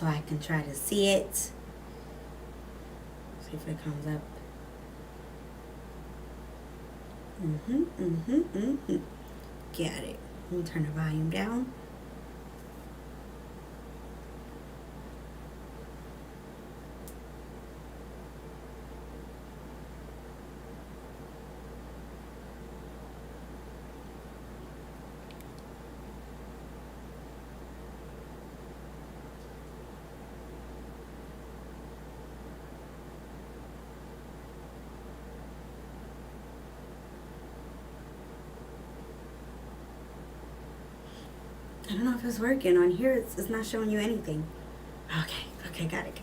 so I can try to see it. See if it comes up. Got it. Let me turn the volume down. I don't know if it's working. On here, it's not showing you anything. Okay, got it.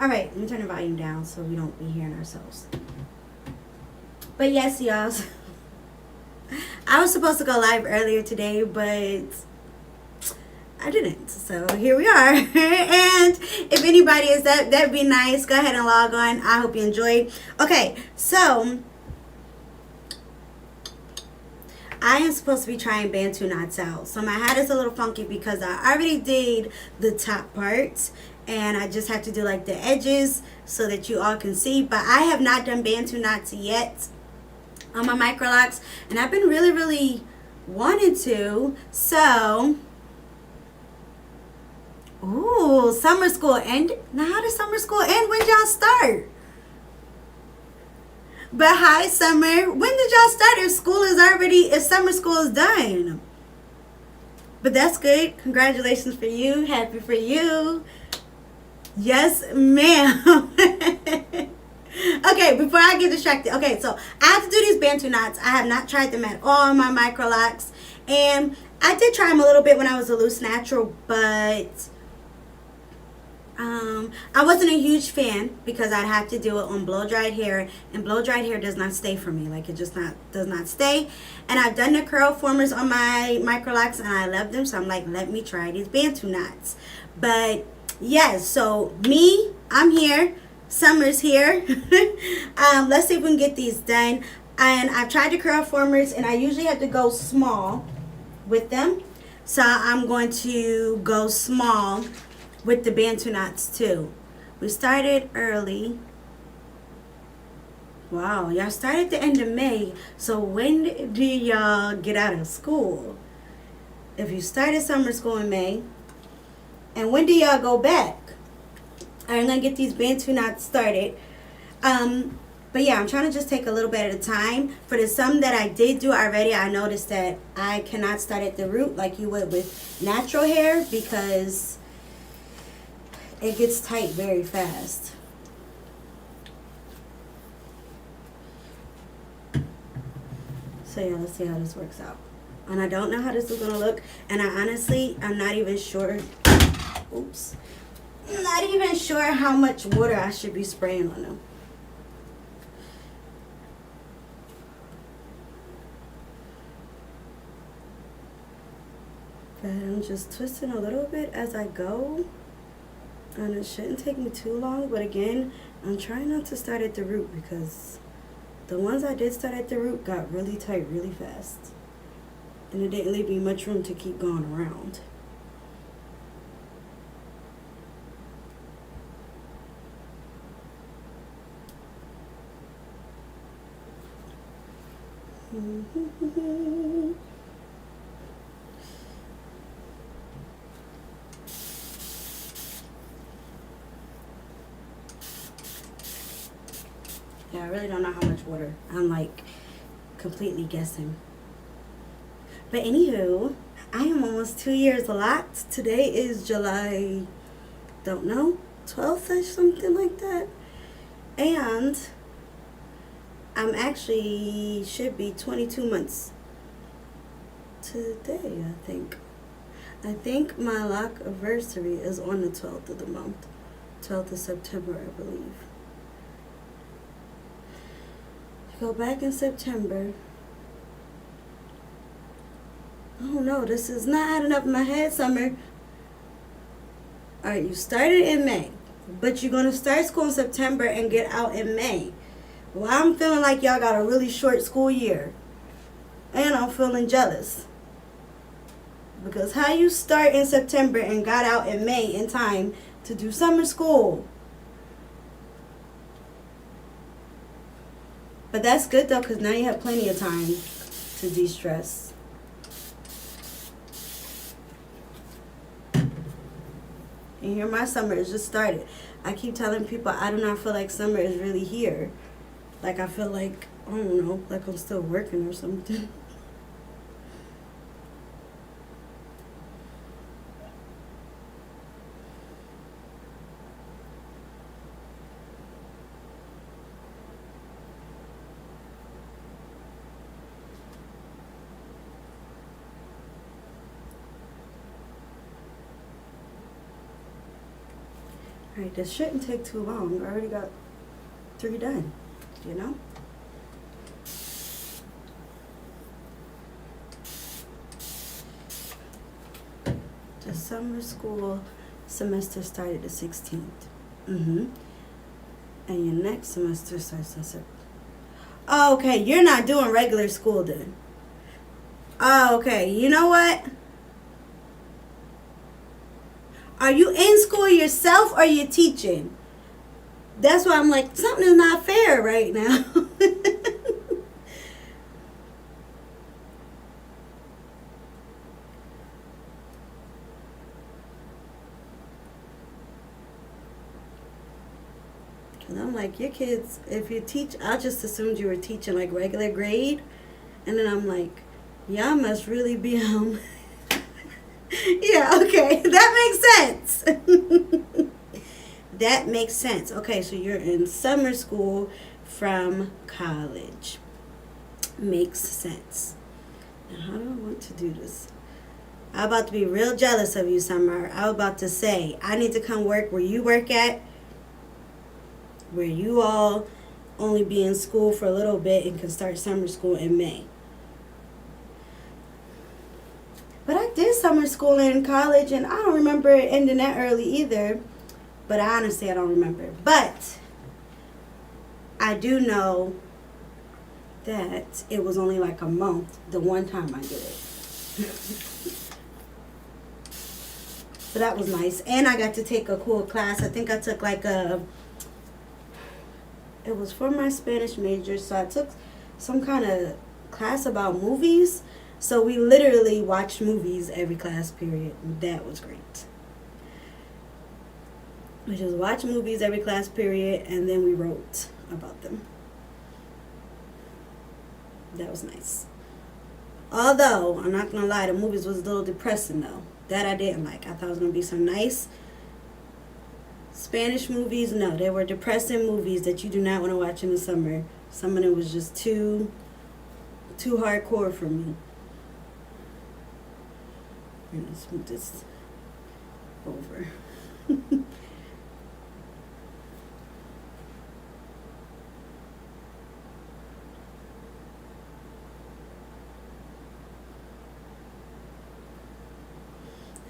All right, let me turn the volume down so we don't be hearing ourselves. But yes, y'all, I was supposed to go live earlier today, but I didn't. So here we are. And if anybody is that'd be nice. Go ahead and log on. I hope you enjoyed. Okay, so I am supposed to be trying Bantu knots out. So my hat is a little funky because I already did the top parts. And I just have to do like the edges so that you all can see. But I have not done Bantu knots yet on my micro locks. And I've been really wanting to. So, ooh, summer school end. Now how does summer school end? When y'all start? But hi, summer. When did y'all start? If summer school is done. But that's good. Congratulations for you. Happy for you. Yes, ma'am. Okay, before I get distracted. Okay, so I have to do these Bantu knots. I have not tried them at all on my micro locks. And I did try them a little bit when I was a loose natural, but I wasn't a huge fan because I'd have to do it on blow dried hair, and blow dried hair does not stay for me. Like, it just does not stay. And I've done the curl formers on my micro locks and I love them, so I'm like, let me try these Bantu knots. But yes, so I'm here. Summer's here. Let's see if we can get these done. And I've tried the curl formers, and I usually have to go small with them. So I'm going to go small with the Bantu knots too. We started early. Wow, y'all started at the end of May. So when do y'all get out of school? If you started summer school in May, and when do y'all go back? I'm gonna get these Bantu knots started. But yeah, I'm trying to just take a little bit at a time. For the some that I did do already, I noticed that I cannot start at the root like you would with natural hair because it gets tight very fast. So yeah, let's see how this works out. And I don't know how this is gonna look, and I'm not even sure. Oops. I'm not even sure how much water I should be spraying on them. But I'm just twisting a little bit as I go. And it shouldn't take me too long. But again, I'm trying not to start at the root because the ones I did start at the root got really tight really fast. And it didn't leave me much room to keep going around. Yeah, I really don't know how much water. I'm like completely guessing. But anywho, I am almost 2 years locked. Today is July, don't know, 12th or something like that. And I'm actually should be 22 months today, I think. I think my lock anniversary is on the 12th of the month. 12th of September, I believe. Go back in September. Oh no, this is not adding up in my head, Summer. Alright, you started in May, but you're going to start school in September and get out in May. Well, I'm feeling like y'all got a really short school year. And I'm feeling jealous. Because how you start in September and got out in May in time to do summer school. But that's good though, because now you have plenty of time to de-stress. And here my summer has just started. I keep telling people I do not feel like summer is really here. Like I feel like, I don't know, like I'm still working or something. Alright, this shouldn't take too long. I already got 3 done, you know? The summer school semester started the 16th. And your next semester starts on September. Oh, okay, you're not doing regular school then. Oh, okay, you know what? Are you in school yourself or are you teaching? That's why I'm like, something is not fair right now. Because I'm like, your kids, if you teach, I just assumed you were teaching like regular grade. And then I'm like, y'all must really be yeah, okay, that makes sense. That makes sense. Okay, so you're in summer school from college. Makes sense. Now, how do I want to do this? I'm about to be real jealous of you, Summer. I was about to say, I need to come work where you work at, where you all only be in school for a little bit and can start summer school in May. But I did summer school in college, and I don't remember it ending that early either. But honestly, I don't remember. But I do know that it was only like a month the one time I did it. So that was nice. And I got to take a cool class. I think I took like it was for my Spanish major, so I took some kind of class about movies. So we literally watched movies every class period. That was great. We just watched movies every class period, and then we wrote about them. That was nice. Although, I'm not going to lie, the movies was a little depressing, though. That I didn't like. I thought it was going to be some nice Spanish movies. No, they were depressing movies that you do not want to watch in the summer. Some of them was just too hardcore for me. I'm going to smooth this over.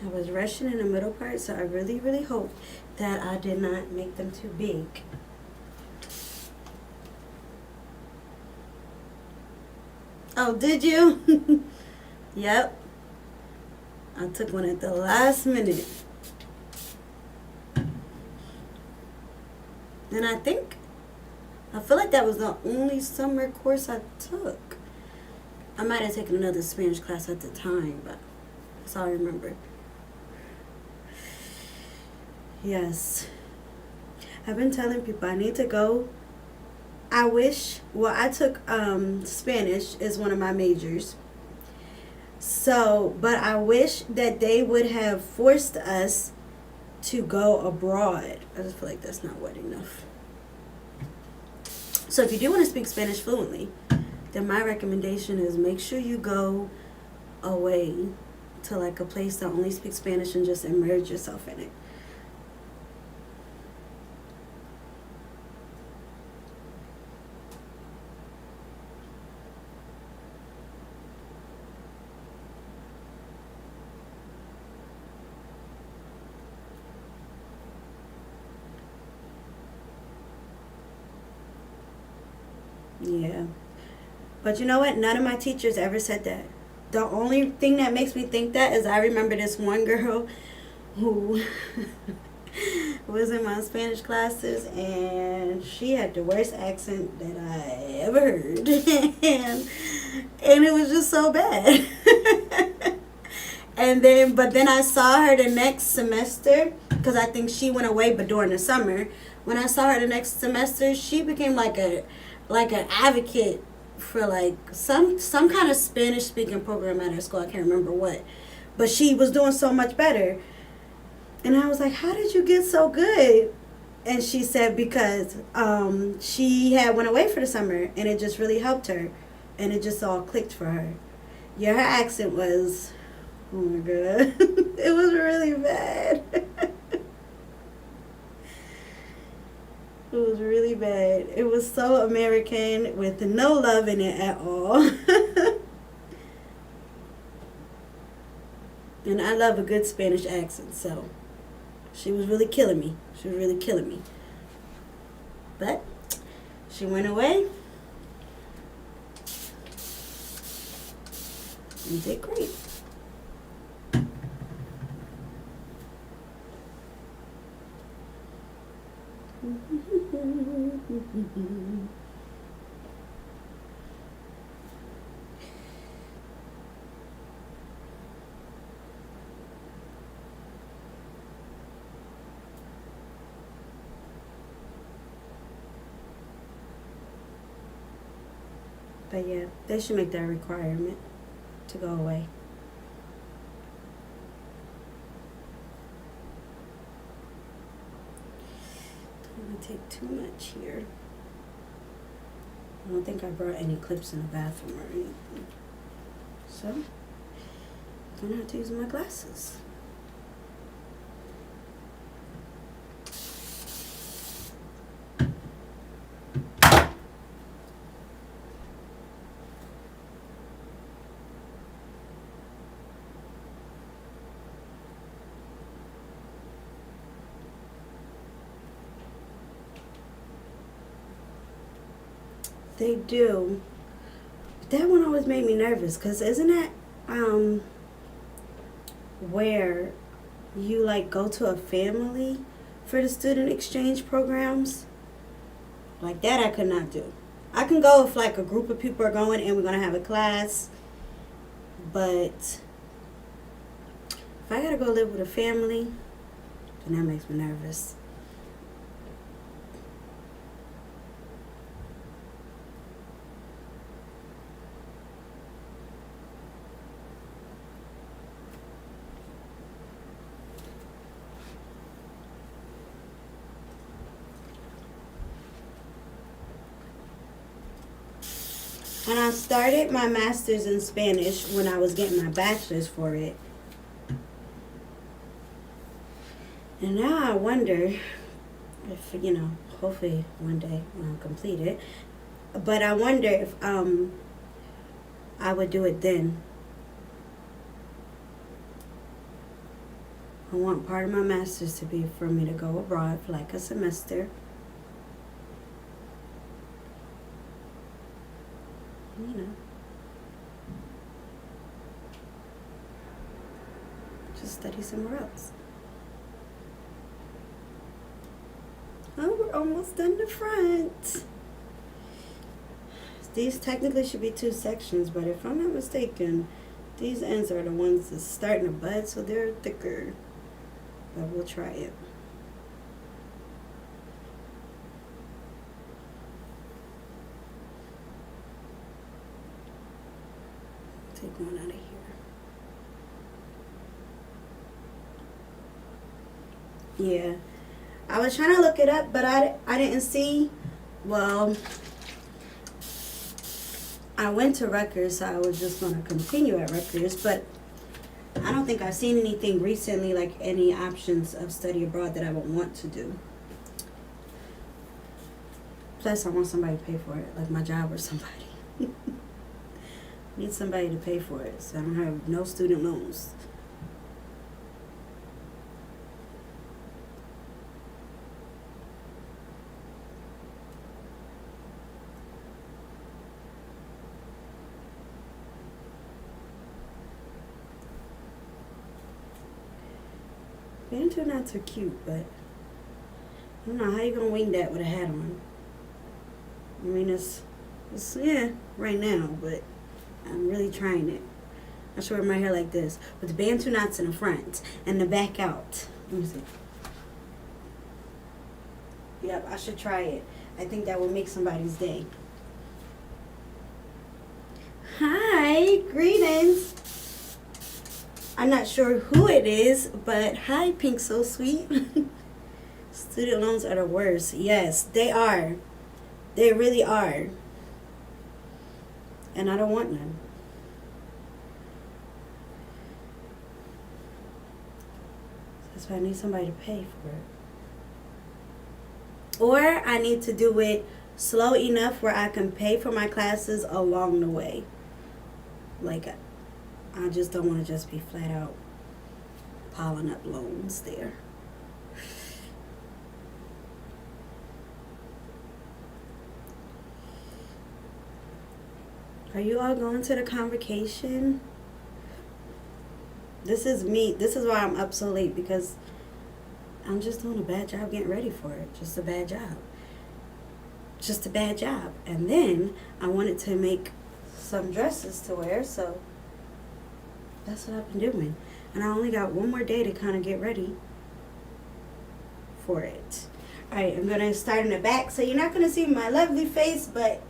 I was rushing in the middle part, so I really, really hope that I did not make them too big. Oh, did you? Yep. I took one at the last minute. And I feel like that was the only summer course I took. I might have taken another Spanish class at the time, but that's all I remember. Yes. I've been telling people I need to go. I took Spanish is one of my majors. So, but I wish that they would have forced us to go abroad. I just feel like that's not wet enough. So if you do want to speak Spanish fluently, then my recommendation is make sure you go away to like a place that only speaks Spanish and just immerse yourself in it. Yeah. But you know what? None of my teachers ever said that. The only thing that makes me think that is I remember this one girl who was in my Spanish classes, and she had the worst accent that I ever heard. and it was just so bad. But then I saw her the next semester, because I think she went away, but during the summer. When I saw her the next semester, she became like an advocate for like some kind of Spanish speaking program at her school. I can't remember what, but she was doing so much better. And I was like, how did you get so good? And she said because she had went away for the summer, and it just really helped her, and it just all clicked for her. Yeah, her accent was, oh my god, it was really bad. It was really bad. It was so American with no love in it at all. And I love a good Spanish accent, so she was really killing me. She was really killing me. But she went away and did great. But yeah, they should make that a requirement to go away. Don't want to take too much here. I don't think I brought any clips in the bathroom or anything. So, I'm going to have to use my glasses. They do. That one always made me nervous, because isn't that where you like go to a family for the student exchange programs? Like that I could not do. I can go if like a group of people are going and we're going to have a class, but if I got to go live with a family, then that makes me nervous. And I started my master's in Spanish when I was getting my bachelor's for it. And now I wonder if, hopefully one day I'll complete it. But I wonder if I would do it then. I want part of my master's to be for me to go abroad for like a semester. Just study somewhere else. Oh, we're almost done the front. These technically should be 2 sections, but if I'm not mistaken, these ends are the ones that's starting to bud, so they're thicker. But we'll try it. Take one out of here. Yeah, I was trying to look it up, but I didn't see. Well, I went to Rutgers, so I was just going to continue at Rutgers, but I don't think I've seen anything recently, like any options of study abroad that I would want to do. Plus, I want somebody to pay for it, like my job or somebody. Need somebody to pay for it, so I don't have no student loans. Bantu knots are cute, but I don't know how you gonna wing that with a hat on. I mean, it's yeah, right now, but I'm really trying it. I should wear my hair like this with the Bantu knots in the front and the back out. Let me see. Yep, I should try it. I think that will make somebody's day. Hi, greetings. I'm not sure who it is, but hi, Pink So Sweet. Student loans are the worst. Yes, they are. They really are. And I don't want none. That's why I need somebody to pay for it. Or I need to do it slow enough where I can pay for my classes along the way. Like, I just don't want to just be flat out piling up loans there. Are you all going to the convocation? This is me. This is why I'm up so late, because I'm just doing a bad job getting ready for it. Just a bad job. Just a bad job. And then I wanted to make some dresses to wear, so that's what I've been doing. And I only got one more day to kind of get ready for it. Alright, I'm going to start in the back. So you're not going to see my lovely face, but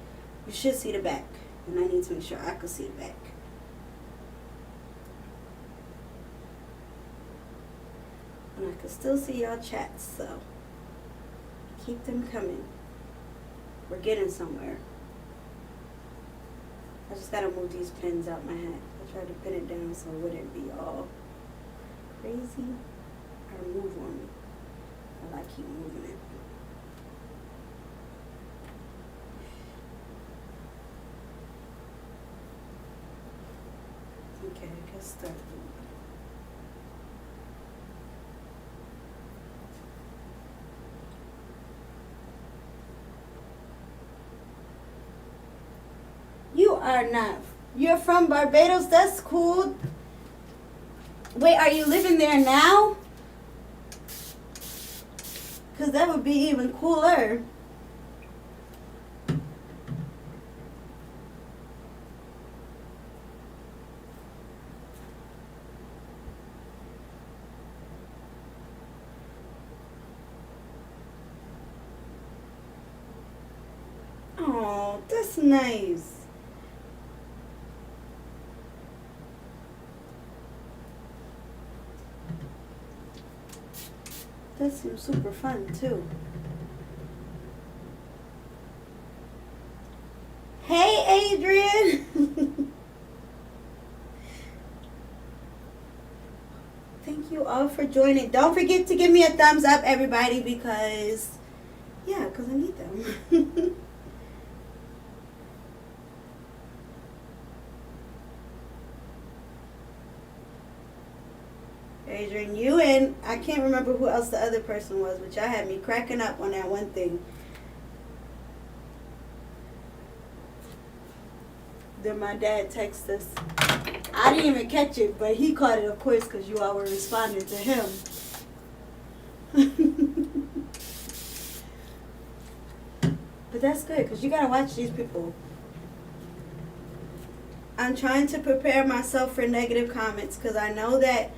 you should see the back. And I need to make sure I can see the back. And I can still see y'all chats, so keep them coming. We're getting somewhere. I just gotta move these pins out my hat. I tried to pin it down so it wouldn't be all crazy or move on me. But I keep moving it. Okay, I guess start. You are not. You're from Barbados? That's cool. Wait, are you living there now? Because that would be even cooler. Oh, that's nice. That seems super fun too. Hey, Adrian. Thank you all for joining. Don't forget to give me a thumbs up, everybody, because I need them. Adrian, you and I can't remember who else the other person was, but y'all had me cracking up on that one thing. Then my dad texted us. I didn't even catch it, but he caught it, of course, because you all were responding to him. But that's good, because you got to watch these people. I'm trying to prepare myself for negative comments, because I know that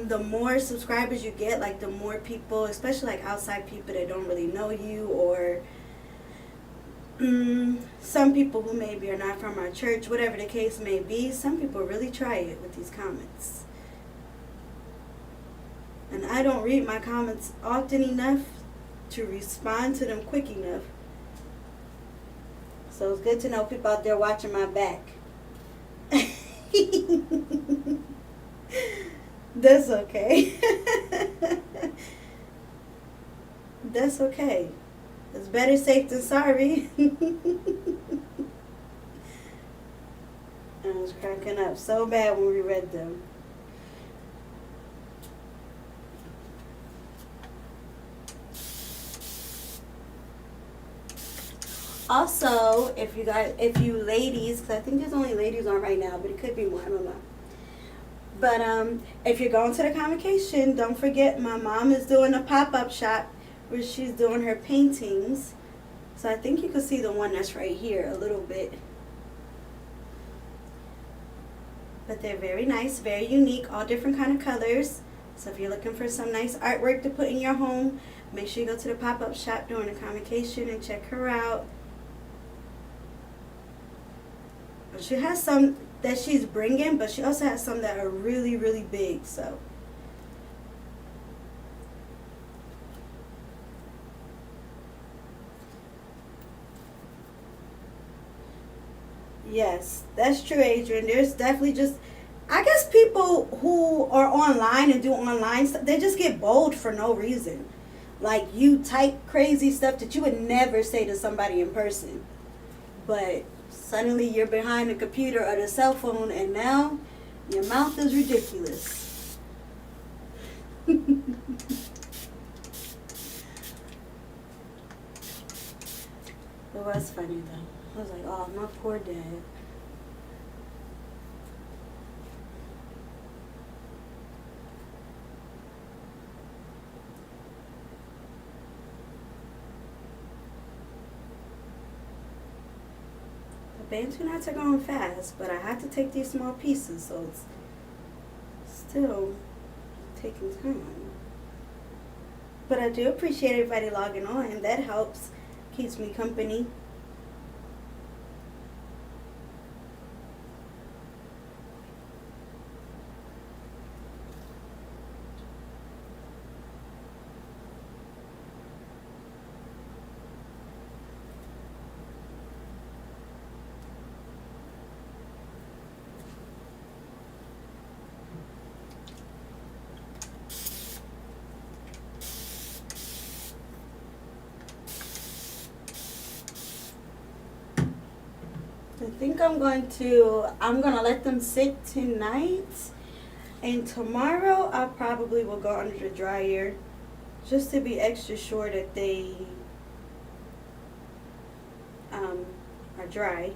the more subscribers you get, like the more people, especially like outside people that don't really know you, or some people who maybe are not from our church, whatever the case may be, some people really try it with these comments. And I don't read my comments often enough to respond to them quick enough. So it's good to know people out there watching my back. That's okay. That's okay. It's better safe than sorry. I was cracking up so bad when we read them. Also, if you ladies, because I think there's only ladies on right now, but it could be more, I don't know. But if you're going to the convocation, don't forget my mom is doing a pop-up shop where she's doing her paintings. So I think you can see the one that's right here a little bit. But they're very nice, very unique, all different kind of colors. So if you're looking for some nice artwork to put in your home, make sure you go to the pop-up shop during the convocation and check her out. She has some that she's bringing, but she also has some that are really, really big. So yes, that's true, Adrian. There's definitely just, I guess people who are online and do online stuff, they just get bold for no reason. Like you type crazy stuff that you would never say to somebody in person. But suddenly you're behind the computer or the cell phone and now your mouth is ridiculous. It was funny though. I was like, oh, my poor dad. Bantu knots are going fast, but I had to take these small pieces, so it's still taking time. But I do appreciate everybody logging on, and that helps, keeps me company. I think I'm gonna let them sit tonight, and tomorrow I probably will go under the dryer just to be extra sure that they are dry.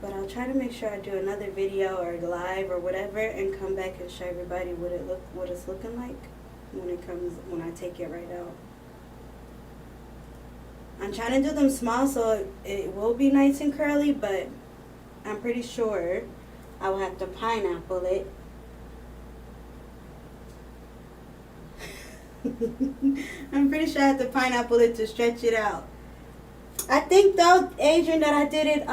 But I'll try to make sure I do another video or live or whatever and come back and show everybody what it's looking like when I take it right out. I'm trying to do them small so it will be nice and curly, but I'm pretty sure I will have to pineapple it. I'm pretty sure I have to pineapple it to stretch it out. I think though, Adrian, that I did it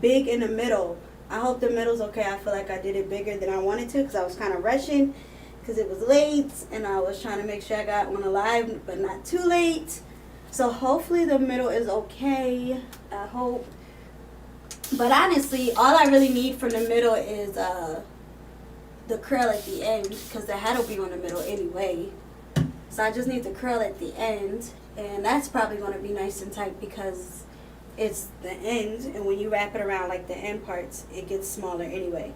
big in the middle. I hope the middle's okay. I feel like I did it bigger than I wanted to because I was kind of rushing because it was late and I was trying to make sure I got one alive but not too late. So hopefully the middle is okay. I hope. But honestly, all I really need from the middle is the curl at the end because the head will be on the middle anyway. So I just need the curl at the end. And that's probably going to be nice and tight because it's the end. And when you wrap it around like the end parts, it gets smaller anyway.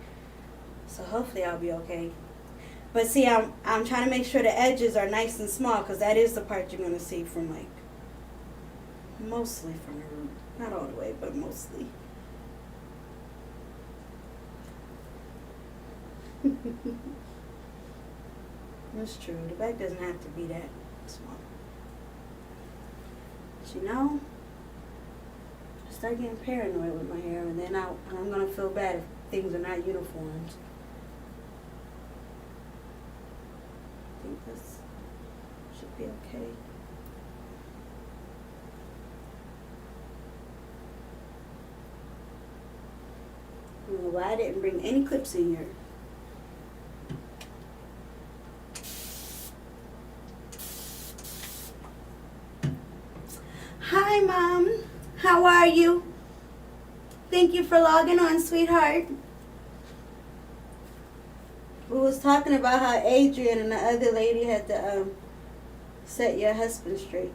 So hopefully I'll be okay. But see, I'm trying to make sure the edges are nice and small because that is the part you're going to see from like, mostly from the root. Not all the way, but mostly. That's true. The back doesn't have to be that small. But you know, I start getting paranoid with my hair, and then I'm going to feel bad if things are not uniformed. I think this should be okay. I don't know why I didn't bring any clips in here. Hi, Mom. How are you? Thank you for logging on, sweetheart. We was talking about how Adrian and the other lady had to set your husband straight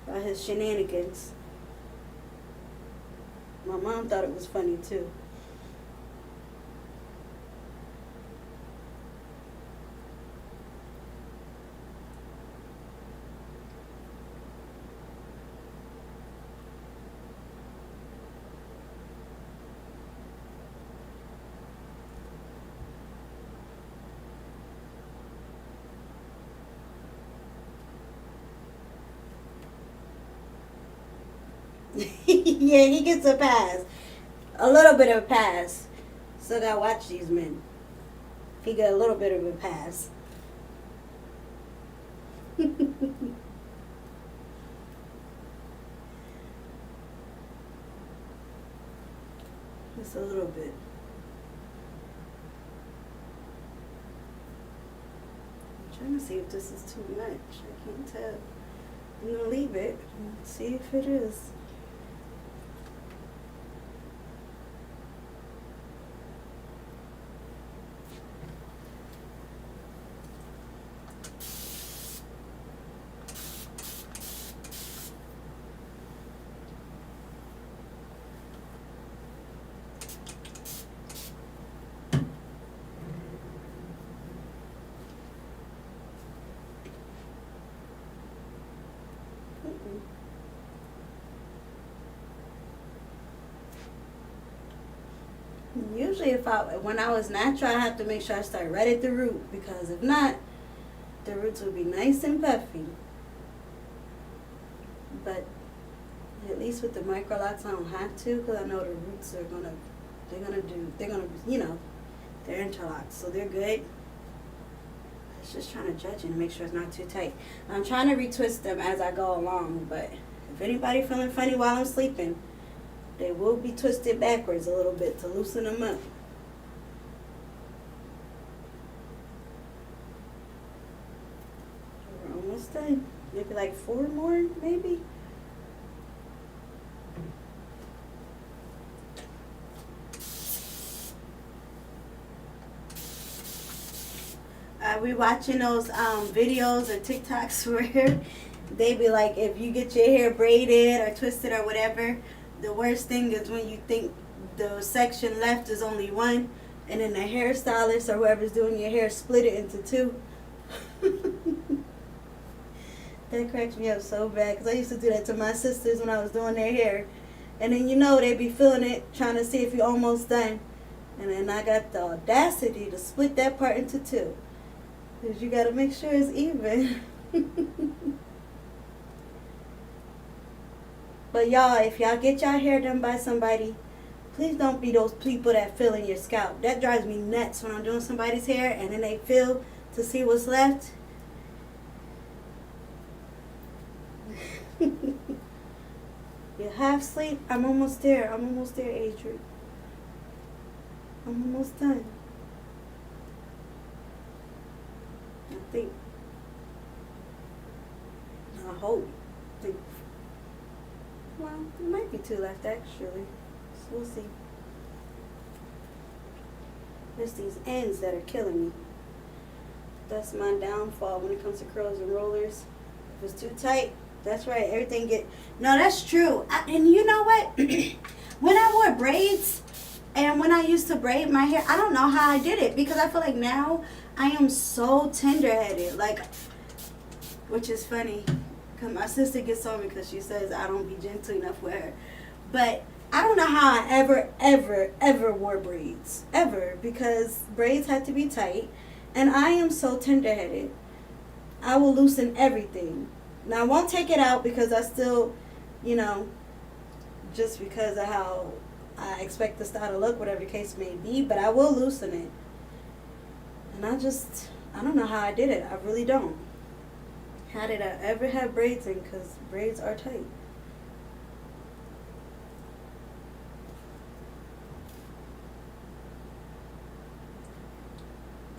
about his shenanigans. My mom thought it was funny too. Yeah, he gets a pass. A little bit of a pass. Still gotta watch these men. He got a little bit of a pass. Just a little bit. I'm trying to see if this is too much. I can't tell. I'm gonna leave it and see if it is. Usually, when I was natural, I have to make sure I start right at the root, because if not, the roots will be nice and puffy. But at least with the micro locks, I don't have to, because I know the roots are they're interlocked, so they're good. It's just trying to judge it and make sure it's not too tight. I'm trying to retwist them as I go along, but if anybody feeling funny while I'm sleeping, they will be twisted backwards a little bit to loosen them up. We're almost done. Maybe like 4 more, maybe. We watching those videos or TikToks where they be like, if you get your hair braided or twisted or whatever, the worst thing is when you think the section left is only one, and then the hairstylist or whoever's doing your hair split it into 2. That cracks me up so bad, because I used to do that to my sisters when I was doing their hair. And then they be feeling it, trying to see if you're almost done. And then I got the audacity to split that part into 2. Because you got to make sure it's even. But y'all, if y'all get y'all hair done by somebody, please don't be those people that feel in your scalp. That drives me nuts when I'm doing somebody's hair and then they feel to see what's left. You're half asleep. I'm almost there. Adrian. I'm almost done. I hope. Well, there might be 2 left actually. So we'll see. It's these ends that are killing me. That's my downfall when it comes to curls and rollers. If it's too tight, that's right. Everything get. No, that's true. And you know what? When I wore braids and when I used to braid my hair, I don't know how I did it, because I feel like now I am so tender-headed. Like, which is funny. My sister gets on me because she says I don't be gentle enough with her. But I don't know how I ever wore braids. Ever. Because braids have to be tight. And I am so tender-headed. I will loosen everything. Now, I won't take it out because I still, just because of how I expect the style to look, whatever the case may be. But I will loosen it. And I don't know how I did it. I really don't. How did I ever have braids in? Because braids are tight.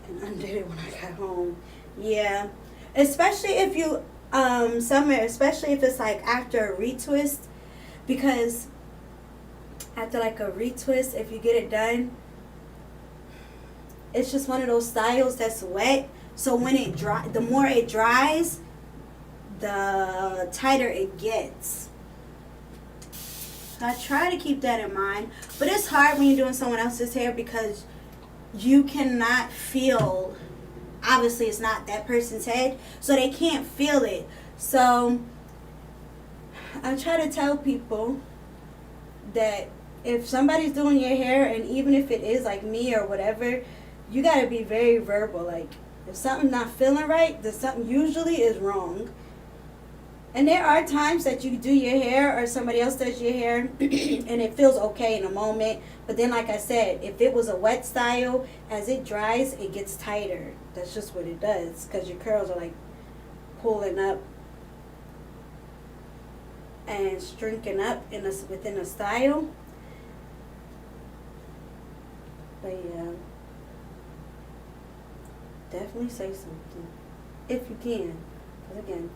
And undid it when I got home. Yeah. Especially if you, especially if it's like after a retwist. Because after like a retwist, if you get it done, it's just one of those styles that's wet. So when it the more it dries, the tighter it gets. So I try to keep that in mind. But it's hard when you're doing someone else's hair because you cannot feel, obviously it's not that person's head, so they can't feel it. So I try to tell people that if somebody's doing your hair, and even if it is like me or whatever, you got to be very verbal. Like, if something's not feeling right, then something usually is wrong. And there are times that you do your hair or somebody else does your hair and it feels okay in a moment. But then, like I said, if it was a wet style, as it dries, it gets tighter. That's just what it does, because your curls are like pulling up and shrinking up within a style. But yeah, definitely say something if you can, because again,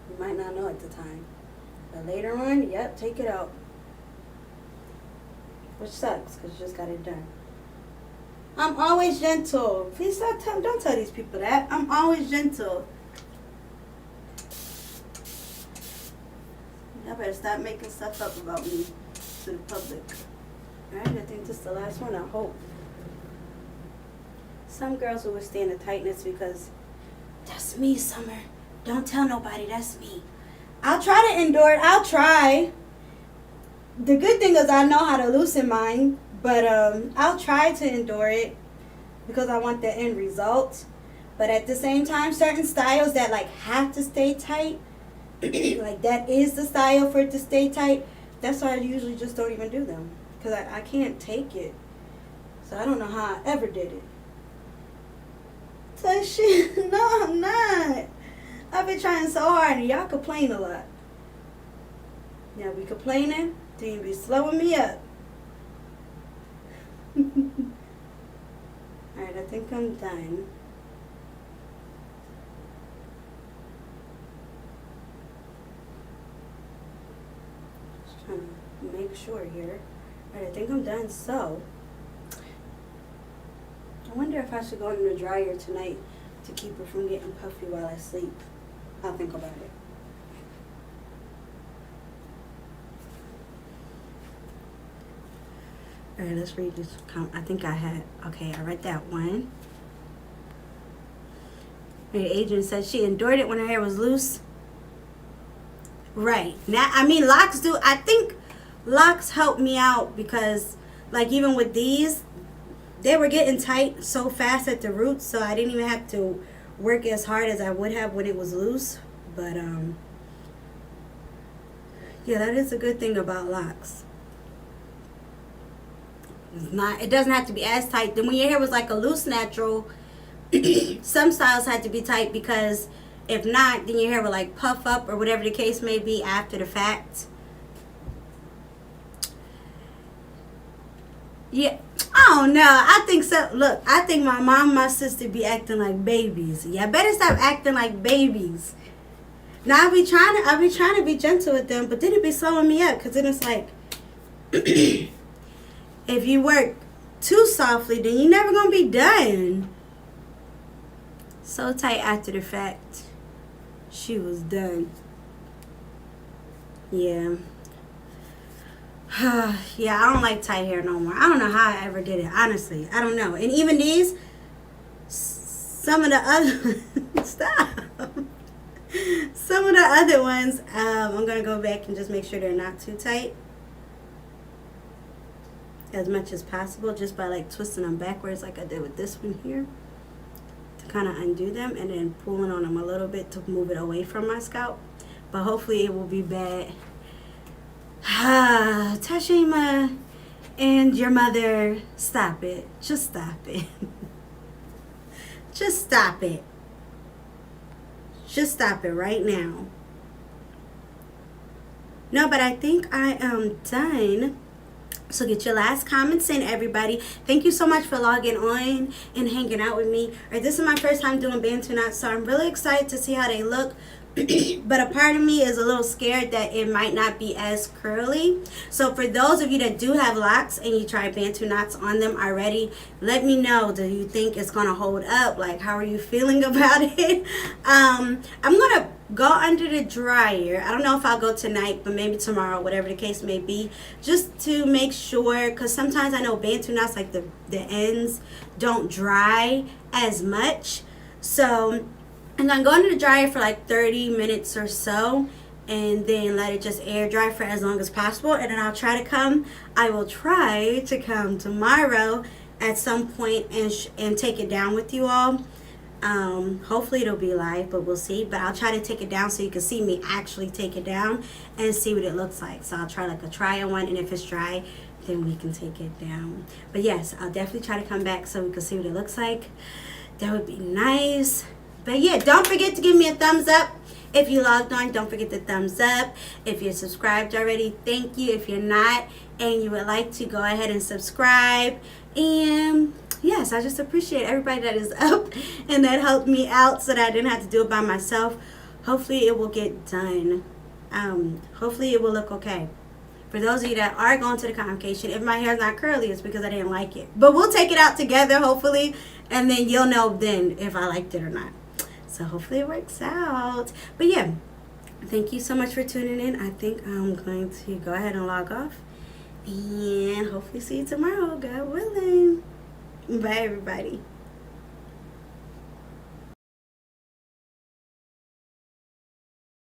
you might not know at the time, but later on, yep, take it out, which sucks because you just got it done. I'm always gentle. Please don't tell these people that. I'm always gentle. Y'all better stop making stuff up about me to the public. Alright, I think this is the last one, I hope. Some girls will withstand the tightness because that's me, Summer. Don't tell nobody, that's me. I'll try to endure it. I'll try. The good thing is I know how to loosen mine, but I'll try to endure it because I want the end result. But at the same time, certain styles that like have to stay tight, like that is the style for it to stay tight, that's why I usually just don't even do them, because I can't take it. So I don't know how I ever did it. So shit, no, I'm not. I've been trying so hard and y'all complain a lot. Y'all be complaining, then you be slowing me up. Alright, I think I'm done. Just trying to make sure here. Alright, I think I'm done. So, I wonder if I should go in the dryer tonight to keep it from getting puffy while I sleep. I'll think about it. Alright, let's read this. I think I had, okay, I read that one. The agent said she endured it when her hair was loose. Right. Now, I mean, Locs do. I think Locs help me out because, like, even with these, they were getting tight so fast at the roots, so I didn't even have to work as hard as I would have when it was loose. But yeah, that is a good thing about Locs. It doesn't have to be as tight. Then when your hair was like a loose natural, some styles had to be tight, because if not, then your hair would like puff up or whatever the case may be after the fact. Yeah. Oh no, I think so. Look, I think my mom and my sister be acting like babies. Yeah, better stop acting like babies. Now I be trying to be gentle with them, but then it be slowing me up, because then it's like if you work too softly, then you're never gonna be done. So tight after the fact, she was done. Yeah. Yeah, I don't like tight hair no more. I don't know how I ever did it, honestly. I don't know. And even these, some of the other stop. Some of the other ones, I'm gonna go back and just make sure they're not too tight as much as possible, just by like twisting them backwards like I did with this one here, to kind of undo them, and then pulling on them a little bit to move it away from my scalp. But hopefully it will be bad. Tashima and your mother, stop it. Just stop it. Just stop it. Just stop it right now. No, but I think I am done. So get your last comments in, everybody. Thank you so much for logging on and hanging out with me. This is my first time doing Bantu knots, so I'm really excited to see how they look. But a part of me is a little scared that it might not be as curly. So for those of you that do have locks and you try Bantu knots on them already, let me know. Do you think it's gonna hold up? Like, how are you feeling about it? I'm gonna go under the dryer. I don't know if I'll go tonight, but maybe tomorrow, whatever the case may be, just to make sure, because sometimes I know Bantu knots, like the ends don't dry as much. So I'm going to go under the dryer for like 30 minutes or so, and then let it just air dry for as long as possible. And then I'll try to come. I will try to come tomorrow at some point and take it down with you all. Hopefully it'll be live, but we'll see. But I'll try to take it down so you can see me actually take it down and see what it looks like. So I'll try like a try on one, and if it's dry, then we can take it down. But yes, I'll definitely try to come back so we can see what it looks like. That would be nice. But yeah, don't forget to give me a thumbs up. If you logged on, don't forget the thumbs up. If you're subscribed already, thank you. If you're not and you would like to, go ahead and subscribe. And yes, I just appreciate everybody that is up and that helped me out so that I didn't have to do it by myself. Hopefully it will get done. Hopefully it will look okay. For those of you that are going to the convocation, if my hair is not curly, it's because I didn't like it. But we'll take it out together, hopefully, and then you'll know then if I liked it or not. So hopefully it works out. But yeah, thank you so much for tuning in. I think I'm going to go ahead and log off. And hopefully see you tomorrow, God willing. Bye, everybody.